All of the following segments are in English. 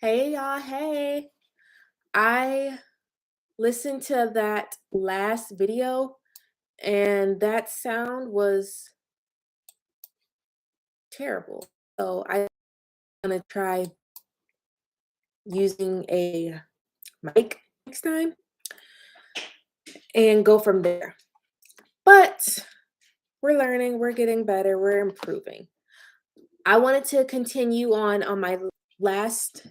Hey y'all, hey. I listened to that last video and that sound was terrible. So I'm gonna try using a mic next time and go from there. But we're learning, we're getting better, we're improving. I wanted to continue on my last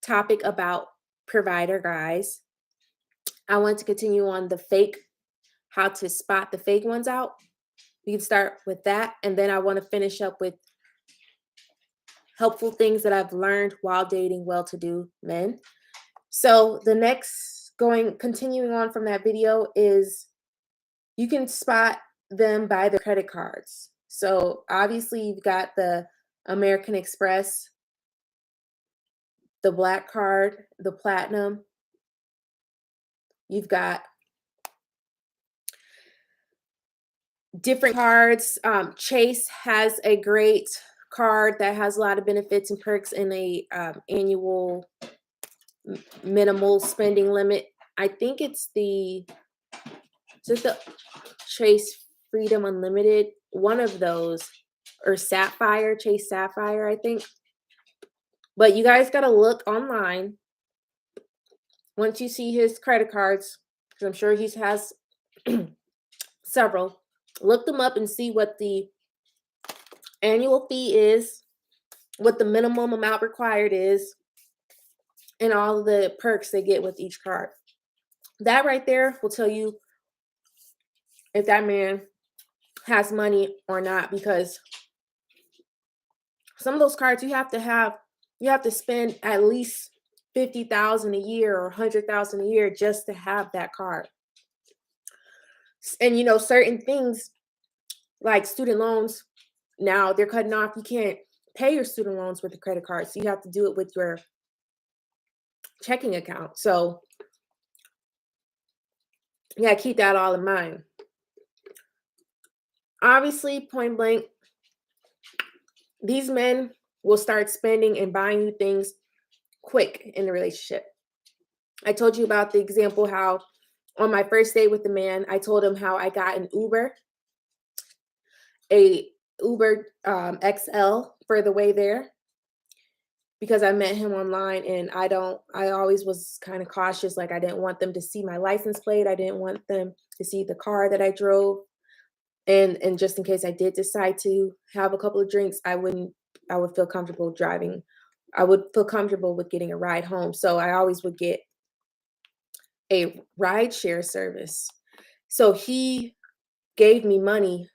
topic about provider guys. I want to continue on the fake, how to spot the fake ones out. We can start with that. And then I want to finish up with helpful things that I've learned while dating well to do men. So the next continuing on from that video is you can spot them by the credit cards. So obviously you've got the American Express, the Black Card, the Platinum. You've got different cards. Chase has a great card that has a lot of benefits and perks and a annual minimal spending limit. I think it's the Chase Freedom Unlimited, one of those, or Sapphire, Chase Sapphire, I think. But you guys got to look online once you see his credit cards, because I'm sure he has several. Look them up and see what the annual fee is, what the minimum amount required is, and all the perks they get with each card. That right there will tell you if that man has money or not, because some of those cards you have to spend at least 50,000 a year or 100,000 a year just to have that card. And certain things like student loans, now they're cutting off. You can't pay your student loans with a credit card, so you have to do it with your checking account. So you gotta keep that all in mind. Obviously, point blank, these men will start spending and buying you things quick in the relationship. I told you about the example how on my first date with the man, I told him how I got an a Uber XL for the way there, because I met him online, and I always was kind of cautious. Like, I didn't want them to see my license plate. I didn't want them to see the car that I drove. And just in case I did decide to have a couple of drinks, I would feel comfortable driving. I would feel comfortable with getting a ride home. So I always would get a ride share service. So he gave me money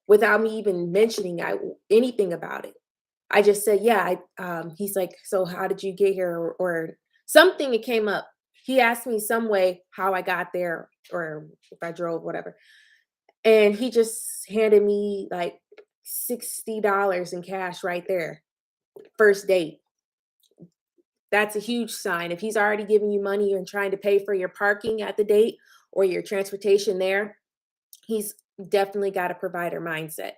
without me even mentioning anything about it. I just said, yeah. He's like, so how did you get here? Or something, it came up. He asked me some way how I got there or if I drove, whatever. And he just handed me like $60 in cash right there. First date. That's a huge sign. If he's already giving you money and trying to pay for your parking at the date or your transportation there, he's definitely got a provider mindset.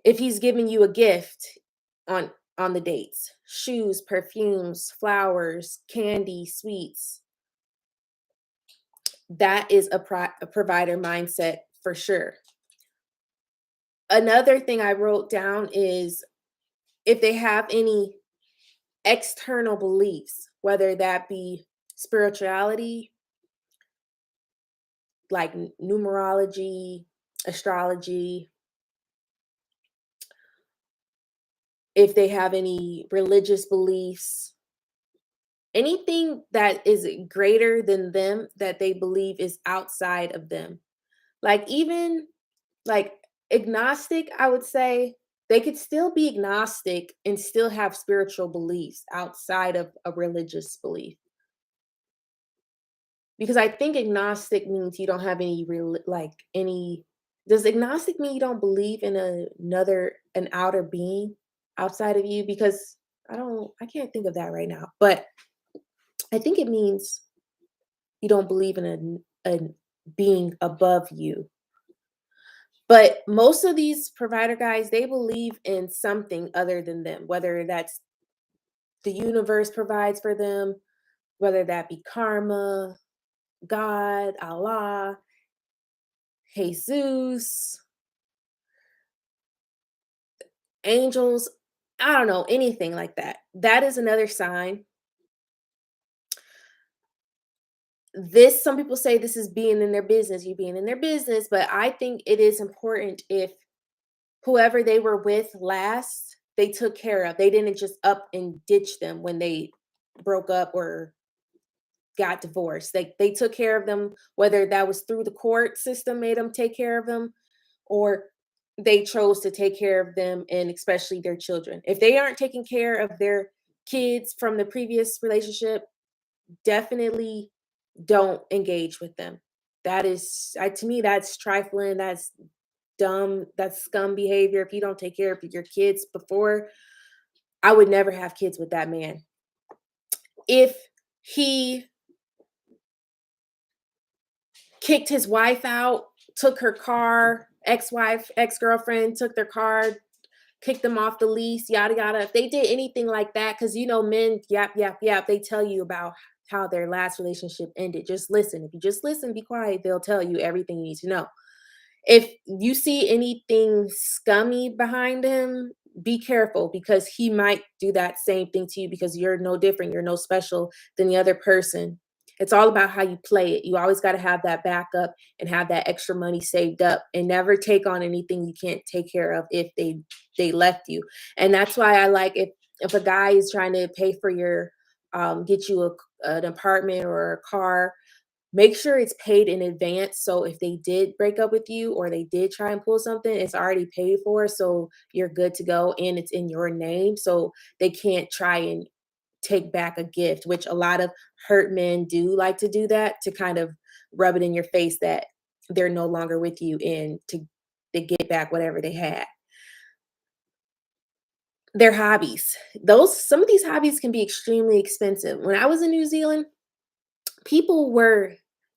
If he's giving you a gift on the dates, shoes, perfumes, flowers, candy, sweets, that is a provider mindset for sure. Another thing I wrote down is if they have any external beliefs, whether that be spirituality, like numerology, astrology, if they have any religious beliefs, anything that is greater than them that they believe is outside of them. Like, even like agnostic, I would say they could still be agnostic and still have spiritual beliefs outside of a religious belief. Because I think agnostic means you don't have any real, like, any. Does agnostic mean you don't believe in an outer being outside of you? Because I can't think of that right now. But I think it means you don't believe in a being above you. But most of these provider guys, they believe in something other than them, whether that's the universe provides for them, whether that be karma, God, Allah, Jesus, angels, I don't know, anything like that. That is another sign. This, some people say this is being in their business, you being in their business, but I think it is important if whoever they were with last, they took care of. They didn't just up and ditch them when they broke up or got divorced. They took care of them, whether that was through the court system made them take care of them, or they chose to take care of them and especially their children. If they aren't taking care of their kids from the previous relationship, definitely don't engage with them. That is, to me, that's trifling. That's dumb. That's scum behavior. If you don't take care of your kids before, I would never have kids with that man. If he kicked his wife out, took her car, ex-wife, ex-girlfriend, took their car, kicked them off the lease, yada yada. If they did anything like that, because you know, men yap yap yap, they tell you about how their last relationship ended. Just listen. If you just listen, be quiet, they'll tell you everything you need to know. If you see anything scummy behind him, be careful because he might do that same thing to you because you're no different. You're no special than the other person. It's all about how you play it. You always got to have that backup and have that extra money saved up and never take on anything you can't take care of if they left you. And that's why I like if a guy is trying to pay for your get you an apartment or a car, make sure it's paid in advance. So if they did break up with you or they did try and pull something, it's already paid for. So you're good to go and it's in your name. So they can't try and take back a gift, which a lot of hurt men do like to do that to kind of rub it in your face that they're no longer with you and to get back whatever they had. Their hobbies. Those some of these hobbies can be extremely expensive. When I was in New Zealand, people were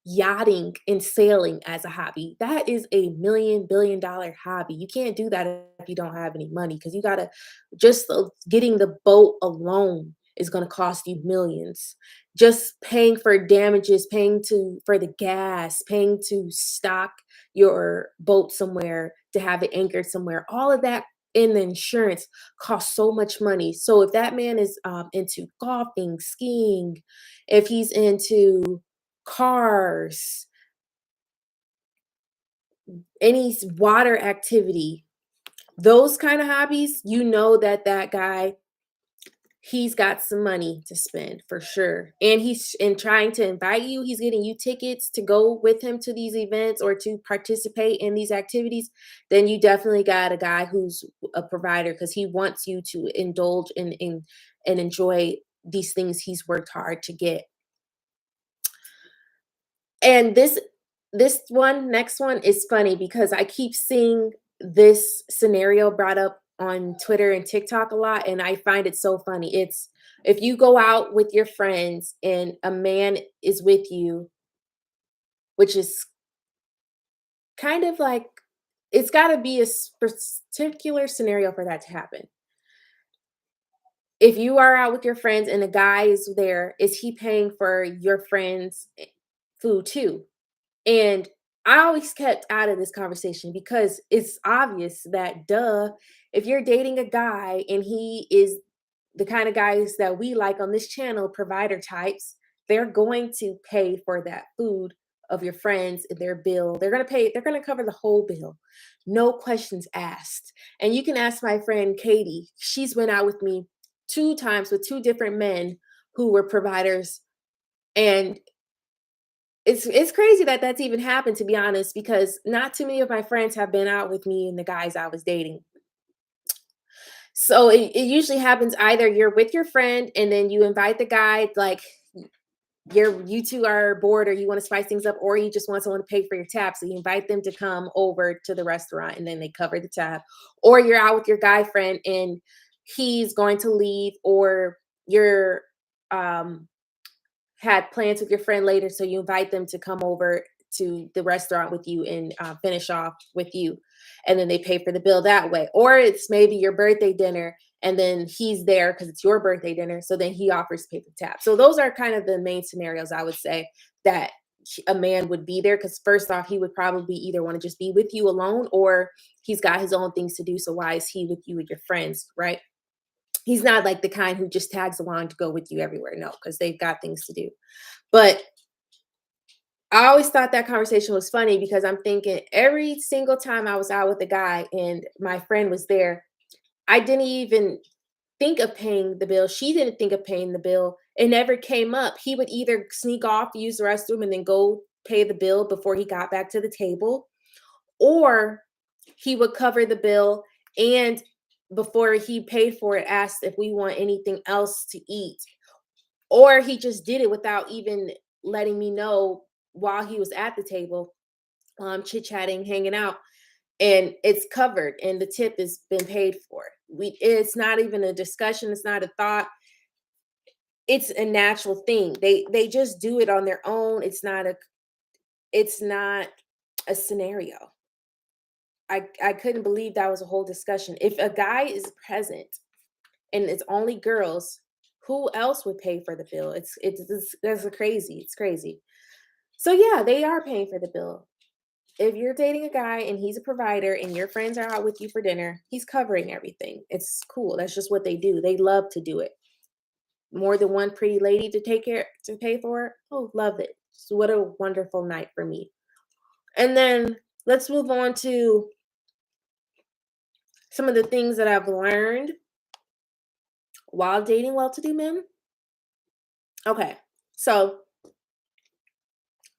yachting and sailing as a hobby. That is a million billion dollar hobby. You can't do that if you don't have any money because you gotta just getting the boat alone is going to cost you millions. Just paying for damages, paying to for the gas, paying to stock your boat somewhere to have it anchored somewhere. All of that in the insurance costs so much money. So if that man is into golfing, skiing, if he's into cars, any water activity, those kind of hobbies, you know that that guy, he's got some money to spend for sure. And he's in trying to invite you, he's getting you tickets to go with him to these events or to participate in these activities, then you definitely got a guy who's a provider because he wants you to indulge in and enjoy these things he's worked hard to get. And this one, next one is funny because I keep seeing this scenario brought up on Twitter and TikTok a lot, and I find it so funny. It's if you go out with your friends and a man is with you, which is kind of like it's got to be a particular scenario for that to happen. If you are out with your friends and a guy is there, is he paying for your friends' food too? And I always kept out of this conversation because it's obvious that, duh, if you're dating a guy and he is the kind of guys that we like on this channel, provider types, they're going to pay for that food of your friends, their bill. They're going to pay, they're going to cover the whole bill. No questions asked. And you can ask my friend Katie. She's went out with me 2 times with 2 different men who were providers. And it's crazy that that's even happened, to be honest, because not too many of my friends have been out with me and the guys I was dating. So it usually happens either you're with your friend and then you invite the guy, like you two are bored or you want to spice things up, or you just want someone to pay for your tab. So you invite them to come over to the restaurant and then they cover the tab. Or you're out with your guy friend and he's going to leave, or you're had plans with your friend later, so you invite them to come over to the restaurant with you and finish off with you, and then they pay for the bill that way. Or it's maybe your birthday dinner and then he's there because it's your birthday dinner. So then he offers to pay for the tab. So those are kind of the main scenarios I would say that a man would be there. Because first off, he would probably either want to just be with you alone, or he's got his own things to do. So why is he with you with your friends, right? He's not like the kind who just tags along to go with you everywhere. No, because they've got things to do. But I always thought that conversation was funny because I'm thinking every single time I was out with a guy and my friend was there, I didn't even think of paying the bill. She didn't think of paying the bill. It never came up. He would either sneak off, use the restroom, and then go pay the bill before he got back to the table, or he would cover the bill and before he paid for it, asked if we want anything else to eat. Or he just did it without even letting me know while he was at the table, chit chatting, hanging out, and it's covered and the tip has been paid for. It's not even a discussion, it's not a thought. It's a natural thing. They just do it on their own. It's not a scenario. I couldn't believe that was a whole discussion. If a guy is present and it's only girls, who else would pay for the bill? That's crazy. It's crazy. So yeah, they are paying for the bill. If you're dating a guy and he's a provider and your friends are out with you for dinner, he's covering everything. It's cool. That's just what they do. They love to do it. More than one pretty lady to take care to pay for it. Oh, love it. So what a wonderful night for me. And then let's move on to some of the things that I've learned while dating well-to-do men. Okay. So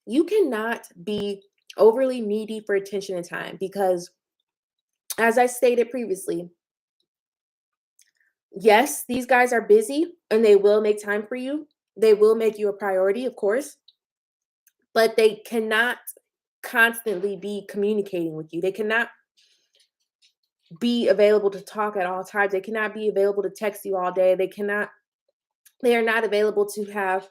you cannot be overly needy for attention and time because, as I stated previously, yes, these guys are busy and they will make time for you. They will make you a priority, of course, but they cannot constantly be communicating with you. They cannot be available to talk at all times. They cannot be available to text you all day. They are not available to have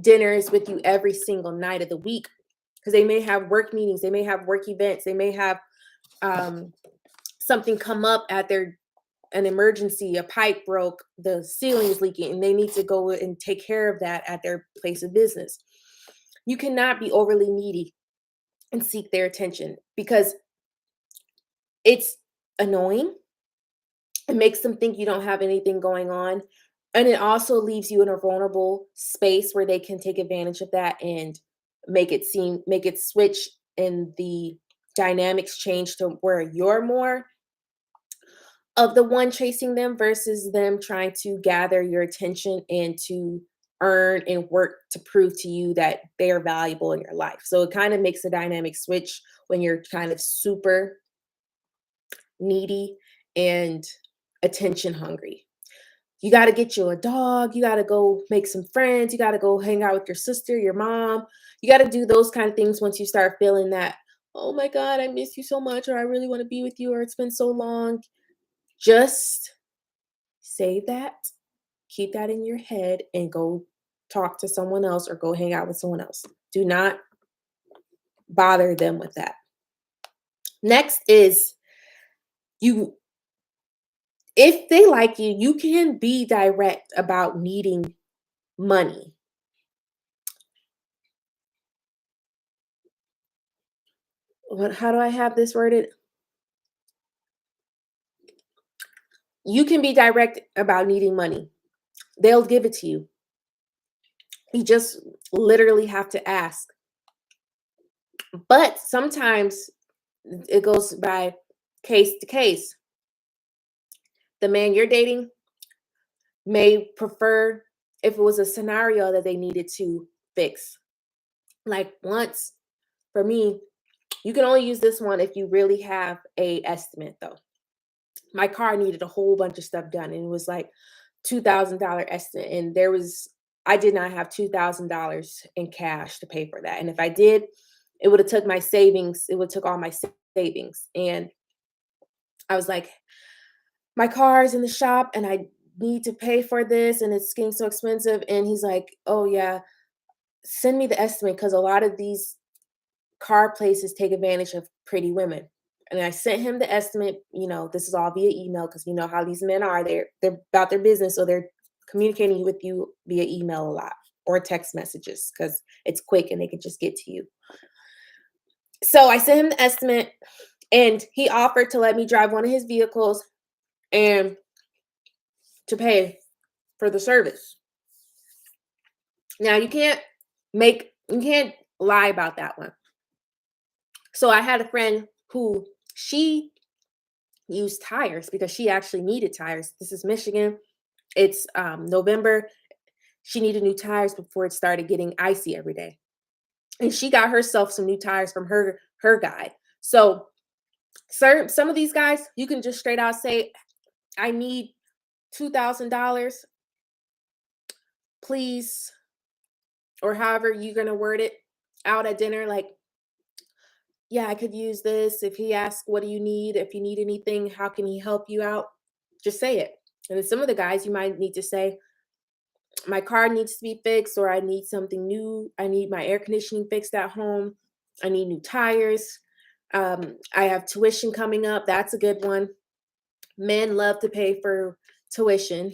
dinners with you every single night of the week because they may have work meetings, they may have work events, they may have um, something come up at their an emergency, a pipe broke, the ceiling is leaking, and they need to go and take care of that at their place of business. You cannot be overly needy and seek their attention because it's annoying. It makes them think you don't have anything going on. And it also leaves you in a vulnerable space where they can take advantage of that and make it switch and the dynamics change to where you're more of the one chasing them versus them trying to gather your attention and to earn and work to prove to you that they are valuable in your life. So it kind of makes a dynamic switch when you're kind of super needy and attention hungry. You got to get you a dog, you got to go make some friends, you got to go hang out with your sister, your mom. You got to do those kind of things once you start feeling that, oh my God, I miss you so much, or I really want to be with you, or it's been so long. Just save that, keep that in your head, and go talk to someone else or go hang out with someone else. Do not bother them with that. Next is you, if they like you, you can be direct about needing money. How do I have this worded? You can be direct about needing money. They'll give it to you. You just literally have to ask. But sometimes it goes by case to case. The man you're dating may prefer if it was a scenario that they needed to fix. Like once, for me, you can only use this one if you really have a estimate though. My car needed a whole bunch of stuff done and it was like $2,000 estimate, and I did not have $2,000 in cash to pay for that. And if I did, it would have took my savings, it would have took all my savings. And I was like, my car is in the shop and I need to pay for this and it's getting so expensive. And he's like, oh yeah, send me the estimate because a lot of these car places take advantage of pretty women. And I sent him the estimate. This is all via email because you know how these men are. They're about their business, so they're communicating with you via email a lot or text messages because it's quick and they can just get to you. So I sent him the estimate, and he offered to let me drive one of his vehicles and to pay for the service. Now you can't lie about that one. So I had a friend who she used tires because she actually needed tires. This is Michigan. It's November. She needed new tires before it started getting icy every day. And she got herself some new tires from her guy. So some of these guys, you can just straight out say, I need $2,000, please, or however you're gonna word it out at dinner, like, yeah, I could use this. If he asks, what do you need? If you need anything, how can he help you out? Just say it. And then some of the guys, you might need to say, my car needs to be fixed, or I need something new. I need my air conditioning fixed at home. I need new tires. I have tuition coming up. That's a good one. Men love to pay for tuition.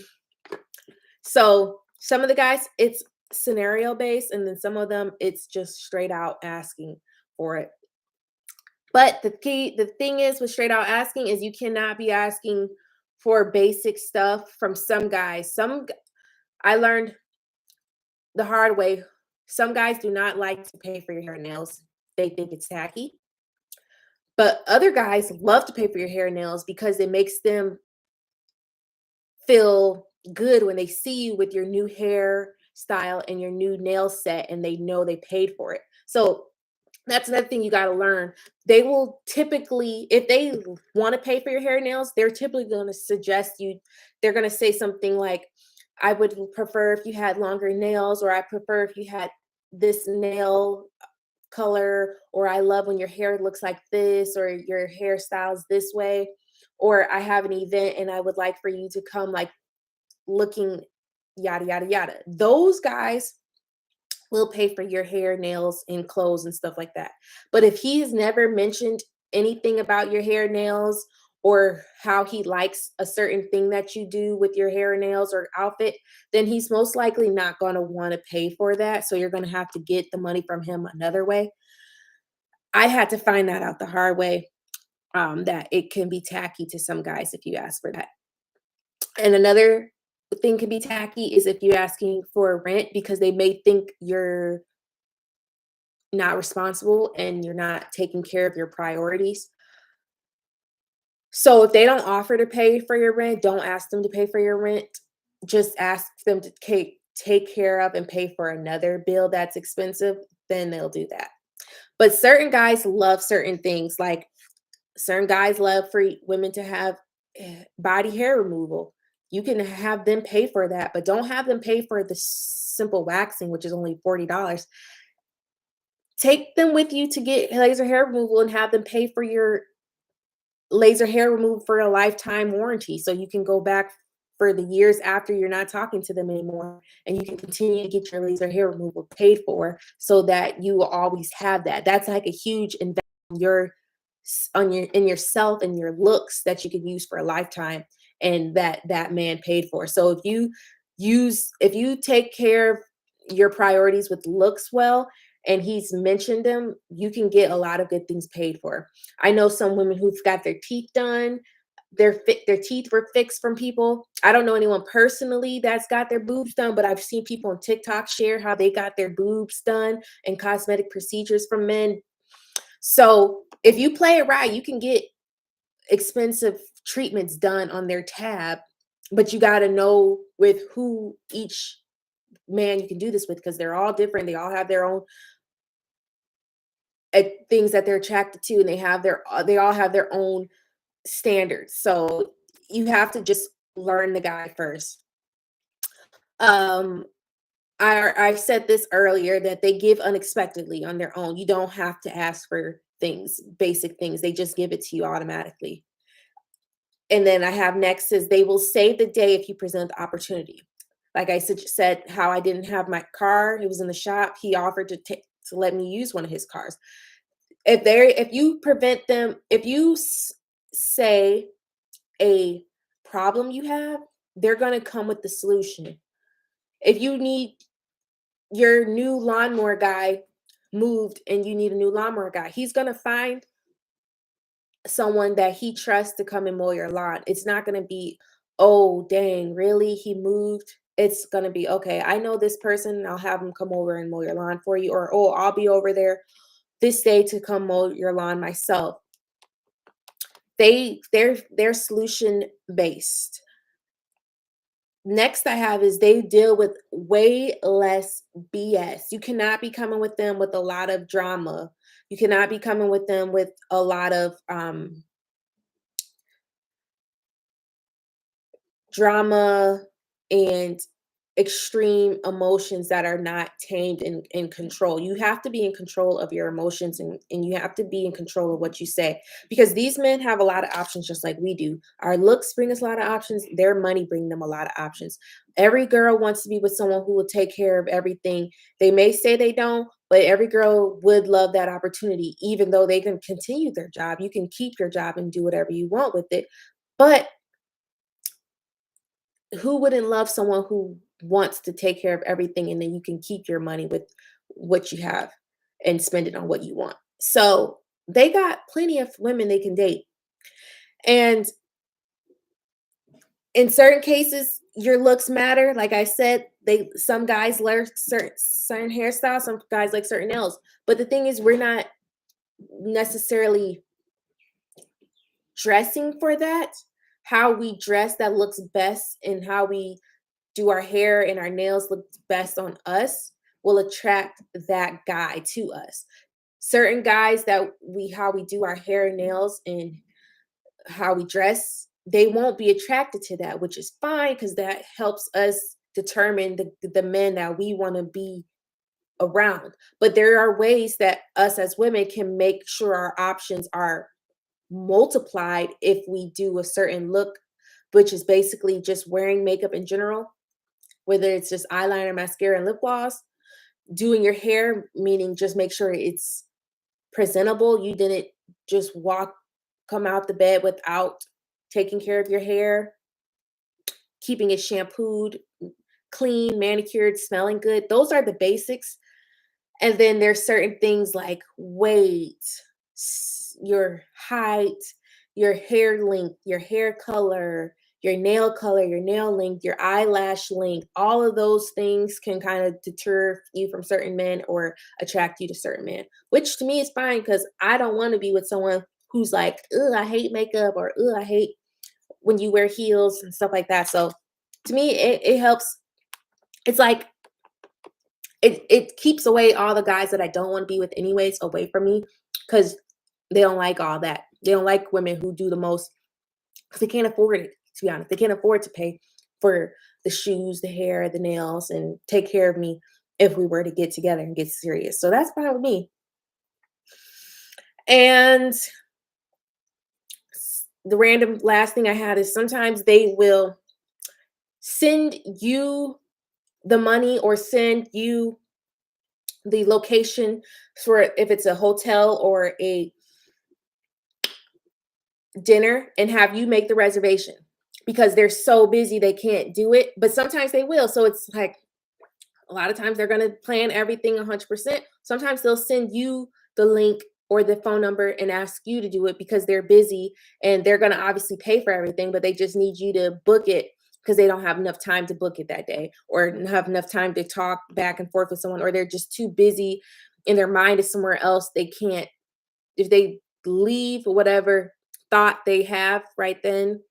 So some of the guys, it's scenario based, and then some of them, it's just straight out asking for it. But the thing is with straight out asking is you cannot be asking for basic stuff from some guys. I learned the hard way. Some guys do not like to pay for your hair and nails. They think it's tacky. But other guys love to pay for your hair and nails because it makes them feel good when they see you with your new hair style and your new nail set and they know they paid for it. So that's another thing you got to learn. They will typically, if they want to pay for your hair and nails, they're typically going to suggest you, they're going to say something like, I would prefer if you had longer nails, or I prefer if you had this nail color, or I love when your hair looks like this, or your hairstyle's this way, or I have an event and I would like for you to come like looking yada, yada, yada. Those guys will pay for your hair, nails, and clothes and stuff like that. But if he has never mentioned anything about your hair, nails, or how he likes a certain thing that you do with your hair and nails or outfit, then he's most likely not going to want to pay for that. So you're going to have to get the money from him another way. I had to find that out the hard way, that it can be tacky to some guys if you ask for that. And another thing can be tacky is if you're asking for rent because they may think you're not responsible and you're not taking care of your priorities. So if they don't offer to pay for your rent, don't ask them to pay for your rent. Just ask them to take care of and pay for another bill that's expensive, then they'll do that. But certain guys love certain things. Like certain guys love for women to have body hair removal. You can have them pay for that, but don't have them pay for the simple waxing, which is only $40. Take them with you to get laser hair removal and have them pay for your laser hair removal for a lifetime warranty. So you can go back for the years after you're not talking to them anymore, and you can continue to get your laser hair removal paid for so that you will always have that. That's like a huge investment in yourself and your looks that you can use for a lifetime, and that man paid for. So if you take care of your priorities with looks well, and he's mentioned them, you can get a lot of good things paid for. I know some women who've got their teeth done, their teeth were fixed from people. I don't know anyone personally that's got their boobs done, but I've seen people on TikTok share how they got their boobs done and cosmetic procedures from men. So if you play it right, you can get expensive treatments done on their tab, but you got to know with who each man you can do this with, because they're all different. They all have their own things that they're attracted to, and they all have their own standards. So you have to just learn the guy first. Um, I said this earlier that they give unexpectedly on their own. You don't have to ask for things, basic things. They just give it to you automatically. And then I have next is they will save the day if you present the opportunity. Like I said, how I didn't have my car, it was in the shop. He offered to let me use one of his cars. if you prevent them, if you say a problem you have, they're going to come with the solution. If you need your new lawnmower guy moved and you need a new lawnmower guy, he's going to find someone that he trusts to come and mow your lawn. It's not going to be, oh, dang, really? He moved. It's going to be, okay, I know this person. I'll have him come over and mow your lawn for you. Or, oh, I'll be over there this day to come mow your lawn myself. They're solution based. Next I have is they deal with way less BS. You cannot be coming with them with a lot of drama. You cannot be coming with them with a lot of drama and extreme emotions that are not tamed and in control. You have to be in control of your emotions, and you have to be in control of what you say, because these men have a lot of options just like we do. Our looks bring us a lot of options. Their money bring them a lot of options. Every girl wants to be with someone who will take care of everything. They may say they don't, but every girl would love that opportunity, even though they can continue their job. You can keep your job and do whatever you want with it. But who wouldn't love someone who wants to take care of everything, and then you can keep your money with what you have and spend it on what you want? So they got plenty of women they can date. And in certain cases, your looks matter. Like I said, some guys like certain hairstyles, some guys like certain nails. But the thing is, we're not necessarily dressing for that. How we dress that looks best, and how we do our hair and our nails look best on us, will attract that guy to us. Certain guys that how we do our hair and nails and how we dress, they won't be attracted to that, which is fine, because that helps us determine the men that we want to be around. But there are ways that us as women can make sure our options are multiplied if we do a certain look, which is basically just wearing makeup in general, whether it's just eyeliner, mascara, and lip gloss. Doing your hair, meaning just make sure it's presentable. You didn't just come out the bed without taking care of your hair, keeping it shampooed, clean, manicured, smelling good. Those are the basics. And then there's certain things like weight, your height, your hair length, your hair color, your nail length, your eyelash length. All of those things can kind of deter you from certain men or attract you to certain men, which to me is fine, because I don't want to be with someone who's like, ugh, I hate makeup, or ugh, I hate when you wear heels and stuff like that. So to me, it helps. It's like it keeps away all the guys that I don't want to be with anyways away from me, because they don't like all that. They don't like women who do the most, because they can't afford it, to be honest. They can't afford to pay for the shoes, the hair, the nails, and take care of me if we were to get together and get serious. So that's fine with me. And the random last thing I had is sometimes they will send you the money or send you the location for, if it's a hotel or a dinner, and have you make the reservation, because they're so busy they can't do it, but sometimes they will. So it's like a lot of times they're going to plan everything 100%. Sometimes they'll send you the link or the phone number and ask you to do it, because they're busy and they're going to obviously pay for everything, but they just need you to book it, because they don't have enough time to book it that day, or have enough time to talk back and forth with someone, or they're just too busy and their mind is somewhere else. They can't, if they leave whatever thought they have right then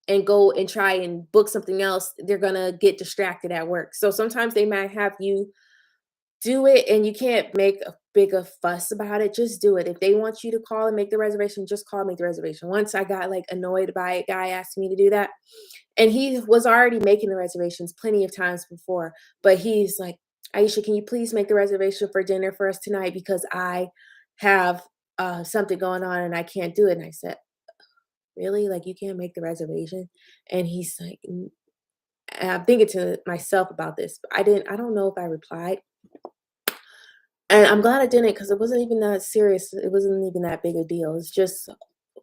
and go and try and book something else, they're gonna get distracted at work. So sometimes they might have you do it, and you can't make a big a fuss about it. Just do it. If they want you to call and make the reservation, just call and make the reservation. Once I got like annoyed by a guy asking me to do that, and he was already making the reservations plenty of times before, but he's like, Aisha, can you please make the reservation for dinner for us tonight, because I have something going on and I can't do it. And I said, really? Like, you can't make the reservation? And he's like, and I'm thinking to myself about this, but I don't know if I replied. And I'm glad I didn't because it wasn't even that serious. It wasn't even that big a deal. It's just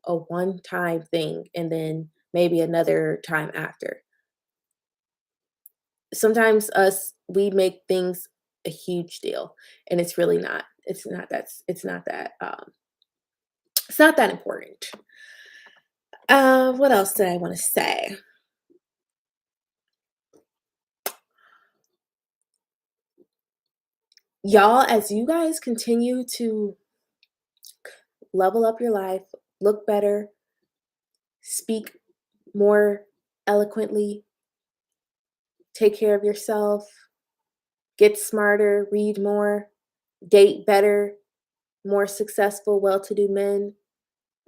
a one-time thing and then maybe another time after. Sometimes we make things a huge deal, and it's really not. It's not that important. What else did I wanna say? Y'all, as you guys continue to level up your life, look better, speak more eloquently, take care of yourself, get smarter, read more, date better, more successful, well-to-do men.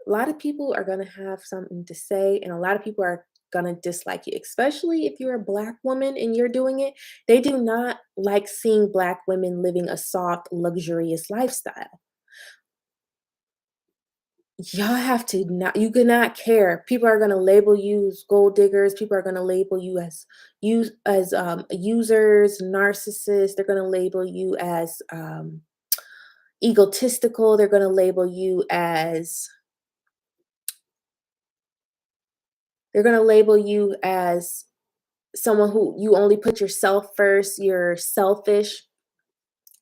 A lot of people are going to have something to say, and a lot of people are going to dislike you, especially if you're a Black woman and you're doing it. They do not like seeing Black women living a soft, luxurious lifestyle. Y'all have to not, you cannot care. People are going to label you as gold diggers. People are going to label you as users, narcissists. They're going to label you as egotistical. They're going to label you as they're going to label you as someone who you only put yourself first, you're selfish,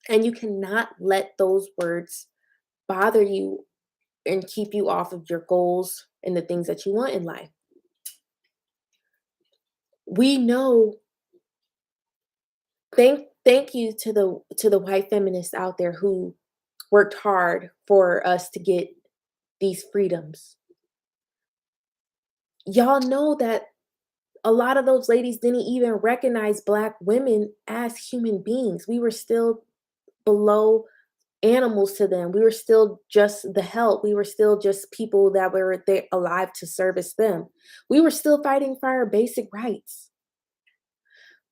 and you cannot let those words bother you and keep you off of your goals and the things that you want in life. We know, thank you to the white feminists out there who worked hard for us to get these freedoms. Y'all know that a lot of those ladies didn't even recognize Black women as human beings. We were still below animals to them. We were still just the help. We were still just people that were there alive to service them. We were still fighting for our basic rights.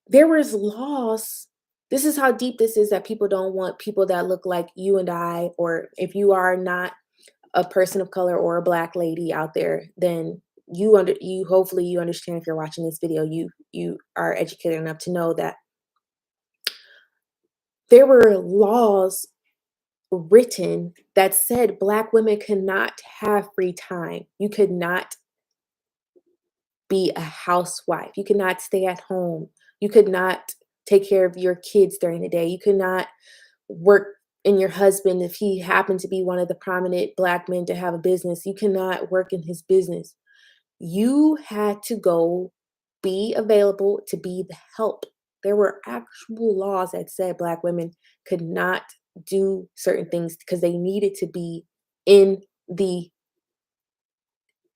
There was laws. This is how deep this is, that people don't want people that look like you and I, or if you are not a person of color or a Black lady out there, then you hopefully you understand. If you're watching this video, you are educated enough to know that there were laws written that said Black women could not have free time. You could not be a housewife. You could not stay at home. You could not take care of your kids during the day. You could not work in your husband if he happened to be one of the prominent Black men to have a business. You cannot work in his business. You had to go be available to be the help. There were actual laws that said Black women could not do certain things because they needed to be in the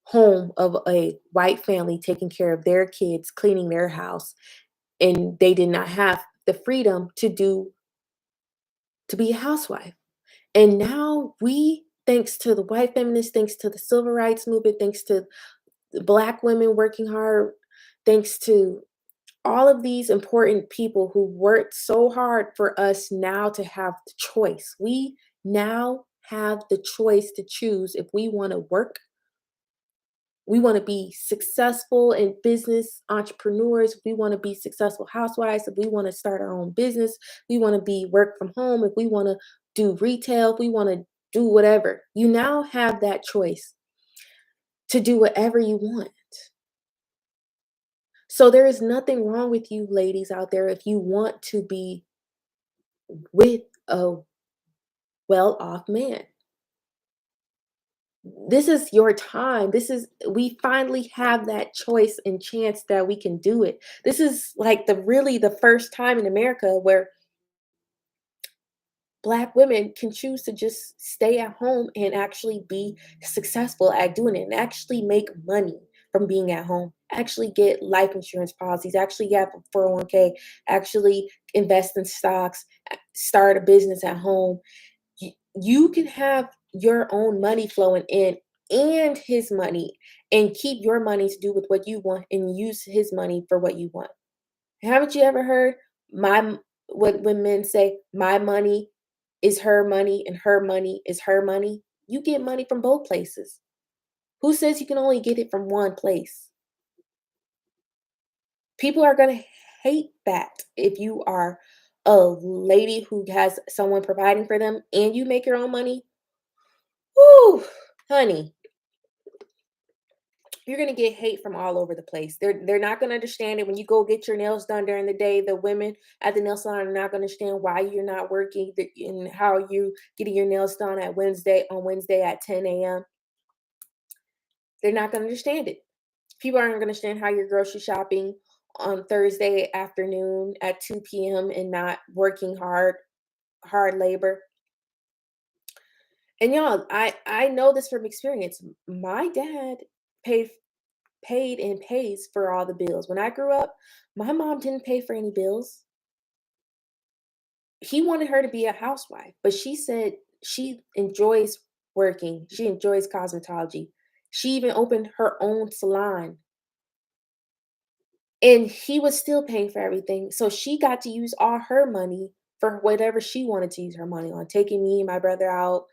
home of a white family taking care of their kids, cleaning their house, and they did not have the freedom to be a housewife. And now we, thanks to the white feminists, thanks to the civil rights movement, thanks to the Black women working hard, thanks to all of these important people who worked so hard for us now to have the choice. We now have the choice to choose if we want to work, we want to be successful in business entrepreneurs, we want to be successful housewives, if we want to start our own business, we want to be work from home, if we want to do retail, if we want to do whatever. You now have that choice to do whatever you want. So there is nothing wrong with you ladies out there if you want to be with a well-off man. This is your time. We finally have that choice and chance that we can do it. This is like the first time in America where Black women can choose to just stay at home and actually be successful at doing it and actually make money from being at home, actually get life insurance policies, actually have a 401k, actually invest in stocks, start a business at home. You can have your own money flowing in and his money, and keep your money to do with what you want and use his money for what you want. Haven't you ever heard when men say my money is her money and her money is her money? You get money from both places. Who says you can only get it from one place? People are going to hate that if you are a lady who has someone providing for them and you make your own money, whoo, honey, you're gonna get hate from all over the place. They're not gonna understand it when you go get your nails done during the day. The women at the nail salon are not gonna understand why you're not working and how you getting your nails done at Wednesday at 10 a.m. They're not gonna understand it. People aren't gonna understand how you're grocery shopping on Thursday afternoon at 2 p.m. and not working hard labor. And y'all, I know this from experience. My dad paid paid and pays for all the bills. When I grew up, my mom didn't pay for any bills. He wanted her to be a housewife, but she said she enjoys working. She enjoys cosmetology. She even opened her own salon and he was still paying for everything. So she got to use all her money for whatever she wanted to use her money on, taking me and my brother out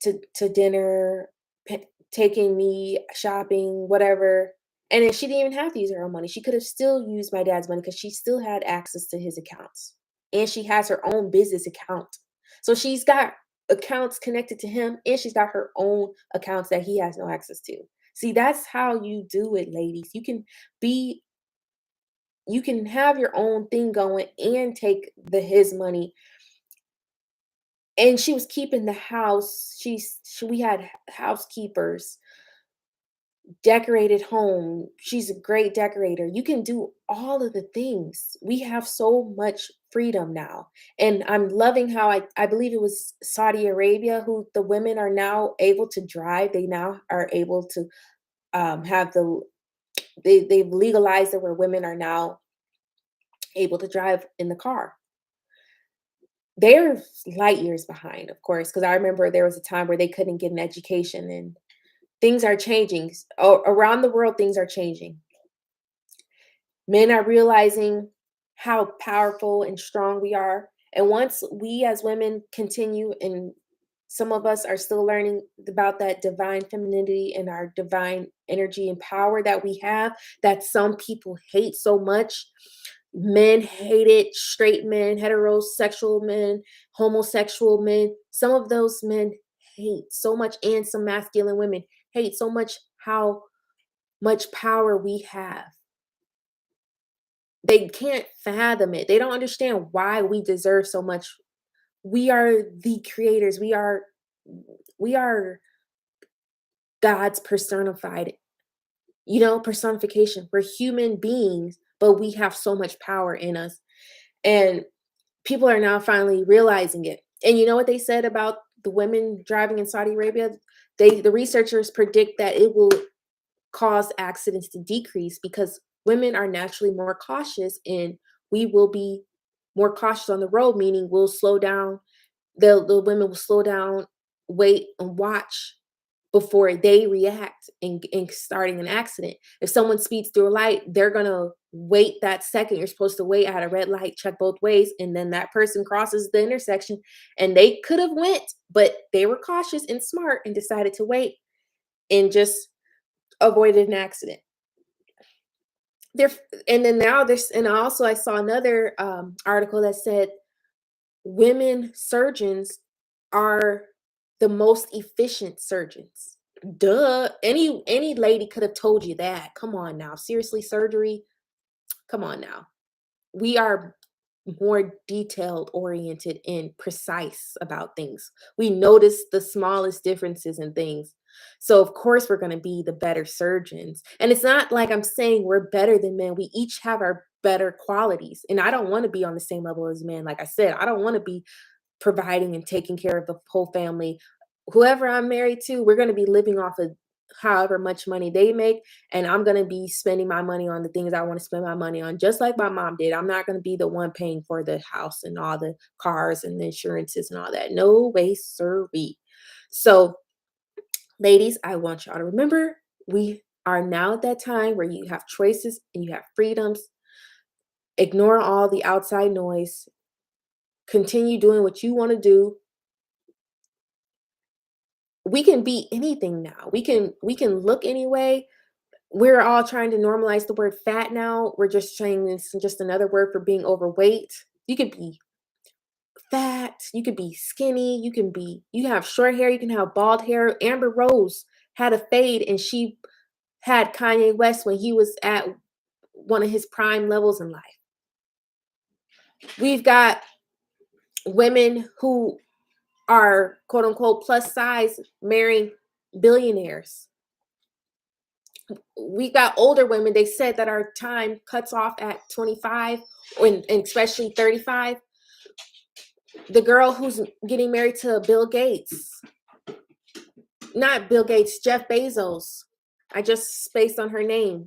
to dinner, pa taking me shopping, whatever, and then she didn't even have to use her own money. She could have still used my dad's money because she still had access to his accounts, and she has her own business account. So she's got accounts connected to him, and she's got her own accounts that he has no access to. See, that's how you do it, ladies. Be you can have your own thing going and take his money. And she was keeping the house. We had housekeepers, decorated home. She's a great decorator. You can do all of the things. We have so much freedom now. And I'm loving how I believe it was Saudi Arabia who the women are now able to drive. They now are able to have they've legalized it where women are now able to drive in the car. They're light years behind, of course, because I remember there was a time where they couldn't get an education and things are changing. Around the world, things are changing. Men are realizing how powerful and strong we are. And once we as women continue, and some of us are still learning about that divine femininity and our divine energy and power that we have, that some people hate so much. Men hate it, straight men, heterosexual men, homosexual men. Some of those men hate so much, and some masculine women hate so much how much power we have. They can't fathom it. They don't understand why we deserve so much. We are the creators. We are God's personified, personification. We're human beings, but we have so much power in us. And people are now finally realizing it. And you know what they said about the women driving in Saudi Arabia? The researchers predict that it will cause accidents to decrease because women are naturally more cautious and we will be more cautious on the road, meaning we'll slow down. The women will slow down, wait, and watch before they react in starting an accident. If someone speeds through a light, they're gonna wait that second you're supposed to wait at a red light, check both ways, and then that person crosses the intersection and they could have went, but they were cautious and smart and decided to wait and just avoided an accident. There and then now there's and also I saw another article that said women surgeons are the most efficient surgeons. Duh. Any lady could have told you that. Come on now. Seriously, surgery? Come on now. We are more detailed oriented and precise about things. We notice the smallest differences in things. So of course we're going to be the better surgeons. And it's not like I'm saying we're better than men. We each have our better qualities. And I don't want to be on the same level as men. Like I said, I don't want to be providing and taking care of the whole family. Whoever I'm married to, we're going to be living off of however much money they make, and I'm going to be spending my money on the things I want to spend my money on, just like my mom did. I'm not going to be the one paying for the house and all the cars and the insurances and all that. No way, sirree. So, ladies, I want y'all to remember we are now at that time where you have choices and you have freedoms. Ignore all the outside noise. Continue doing what you want to do. We can be anything now. We can look anyway. We're all trying to normalize the word fat now. We're just saying it's just another word for being overweight. You could be fat, you could be skinny, you can have short hair, you can have bald hair. Amber Rose had a fade and she had Kanye West when he was at one of his prime levels in life. We've got women who are quote unquote plus size marrying billionaires. We got older women, they said that our time cuts off at 25 and especially 35. The girl who's getting married to Bill Gates, not Bill Gates, Jeff Bezos. I just spaced on her name.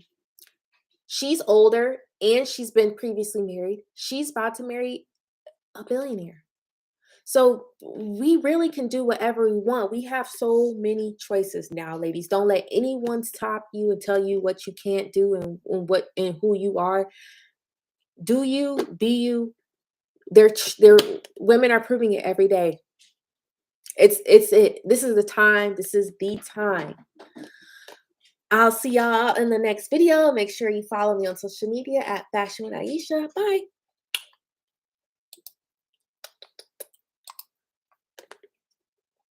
She's older and she's been previously married. She's about to marry a billionaire. So we really can do whatever we want. We have so many choices now, ladies. Don't let anyone stop you and tell you what you can't do and what and who you are. Do you, be you. They're women are proving it every day. It's it. This is the time. This is the time. I'll see y'all in the next video. Make sure you follow me on social media at Fashion with Aisha. Bye.